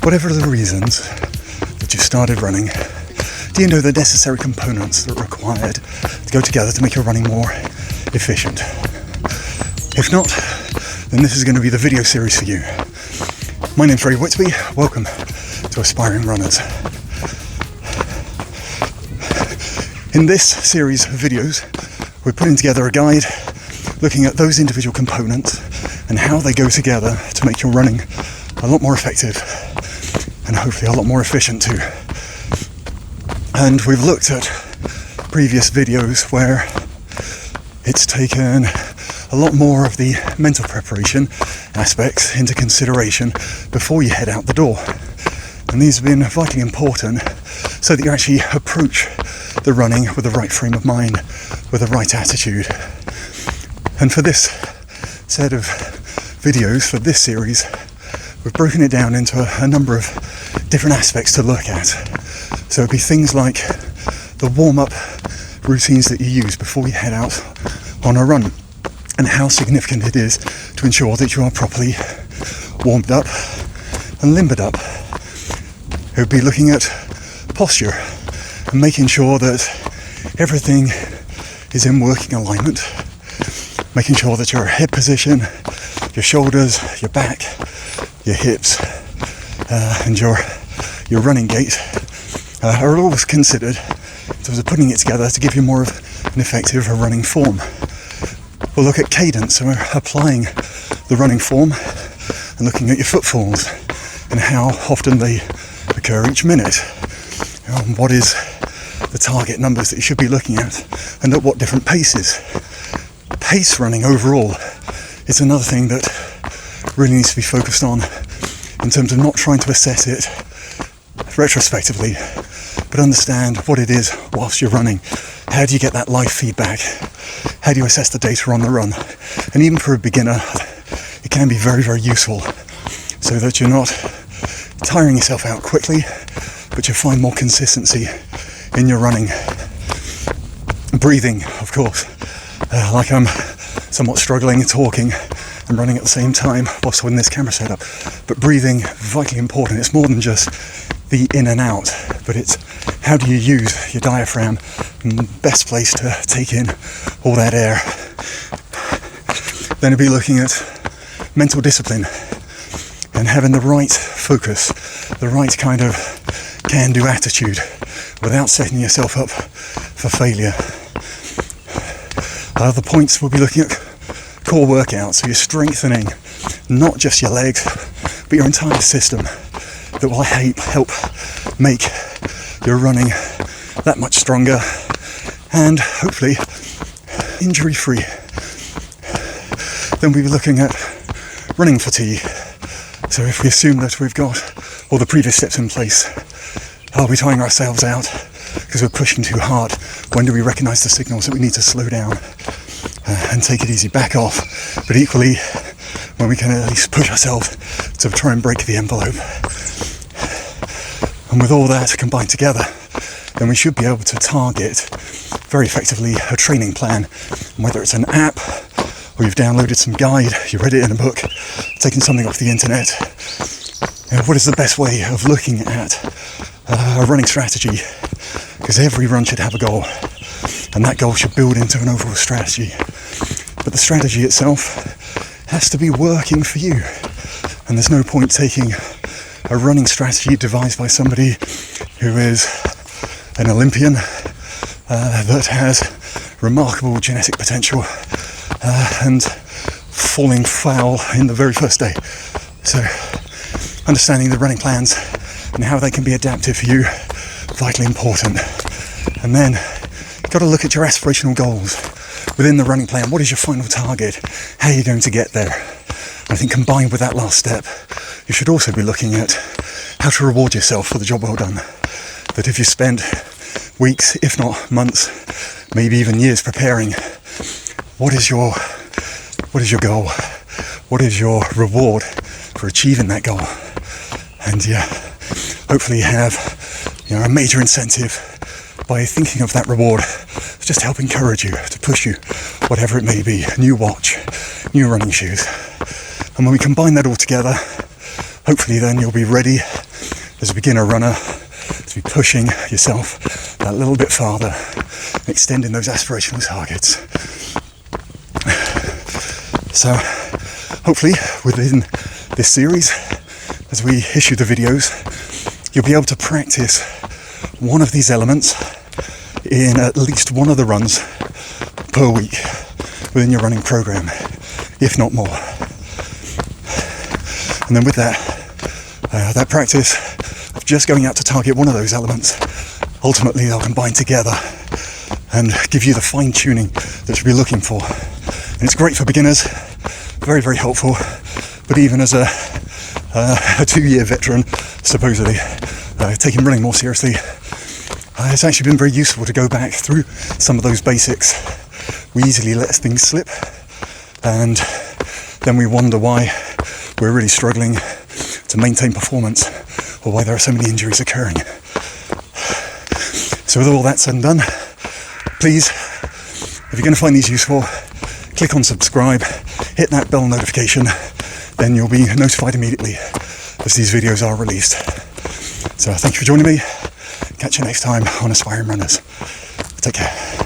Whatever the reasons that you started running, do you know the necessary components that are required to go together to make your running more efficient? If not, then this is going to be the video series for you. My name's Ray Whitby. Welcome to Aspiring Runners. In this series of videos, we're putting together a guide looking at those individual components and how they go together to make your running a lot more effective and hopefully a lot more efficient too. And we've looked at previous videos where it's taken a lot more of the mental preparation aspects into consideration before you head out the door. And these have been vitally important so that you actually approach the running with the right frame of mind, with the right attitude. And for this set of videos, for this series, we've broken it down into a number of different aspects to look at. So it'd be things like the warm-up routines that you use before you head out on a run, and how significant it is to ensure that you are properly warmed up and limbered up. It would be looking at posture and making sure that everything is in working alignment, making sure that your head position, your shoulders, your back, your hips, and your running gait are always considered in terms of putting it together to give you more of an effective running form. We'll look at cadence, so we're applying the running form and looking at your footfalls and how often they occur each minute. What is the target numbers that you should be looking at, and at what different paces. Pace running overall is another thing that really needs to be focused on in terms of not trying to assess it retrospectively, but understand what it is whilst you're running. How do you get that live feedback? How do you assess the data on the run? And even for a beginner, it can be very, very useful so that you're not tiring yourself out quickly, but you find more consistency in your running. Breathing, of course, like I'm somewhat struggling talking and running at the same time whilst holding this camera set up. But breathing, vitally important. It's more than just the in and out, but it's how do you use your diaphragm in the best place to take in all that air. Then it'll be looking at mental discipline and having the right focus, the right kind of can-do attitude without setting yourself up for failure. Other points we'll be looking at core workouts, so you're strengthening not just your legs but your entire system, that will help make your running that much stronger and hopefully injury-free. Then we'll be looking at running fatigue. So if we assume that we've got all the previous steps in place, are we tiring ourselves out because we're pushing too hard? When do we recognise the signals that we need to slow down and take it easy, back off? But equally, when we can at least push ourselves to try and break the envelope. And with all that combined together, then we should be able to target very effectively a training plan, whether it's an app or you've downloaded some guide, you read it in a book, taken something off the internet. What is the best way of looking at a running strategy? Because every run should have a goal, and that goal should build into an overall strategy. But the strategy itself has to be working for you, and there's no point taking a running strategy devised by somebody who is an Olympian that has remarkable genetic potential and falling foul in the very first day. So understanding the running plans and how they can be adaptive for you, vitally important. And then you've got to look at your aspirational goals within the running plan. What is your final target? How are you going to get there? I think combined with that last step, you should also be looking at how to reward yourself for the job well done. That if you spend weeks, if not months, maybe even years preparing, what is your goal? What is your reward for achieving that goal? And hopefully have a major incentive by thinking of that reward, just to help encourage you, to push you, whatever it may be, new watch, new running shoes. And when we combine that all together, hopefully then you'll be ready as a beginner runner to be pushing yourself that little bit farther, extending those aspirational targets. So hopefully within this series, as we issue the videos, you'll be able to practice one of these elements in at least one of the runs per week within your running program, if not more. And then with that practice of just going out to target one of those elements, ultimately they'll combine together and give you the fine-tuning that you'll be looking for. And it's great for beginners, very, very helpful, but even as a 2-year veteran, supposedly, taking running more seriously, it's actually been very useful to go back through some of those basics. We easily let things slip, and then we wonder why we're really struggling to maintain performance, or why there are so many injuries occurring. So with all that said and done, please, if you're going to find these useful, click on subscribe, hit that bell notification, then you'll be notified immediately as these videos are released. So thank you for joining me. Catch you next time on Aspiring Runners. Take care.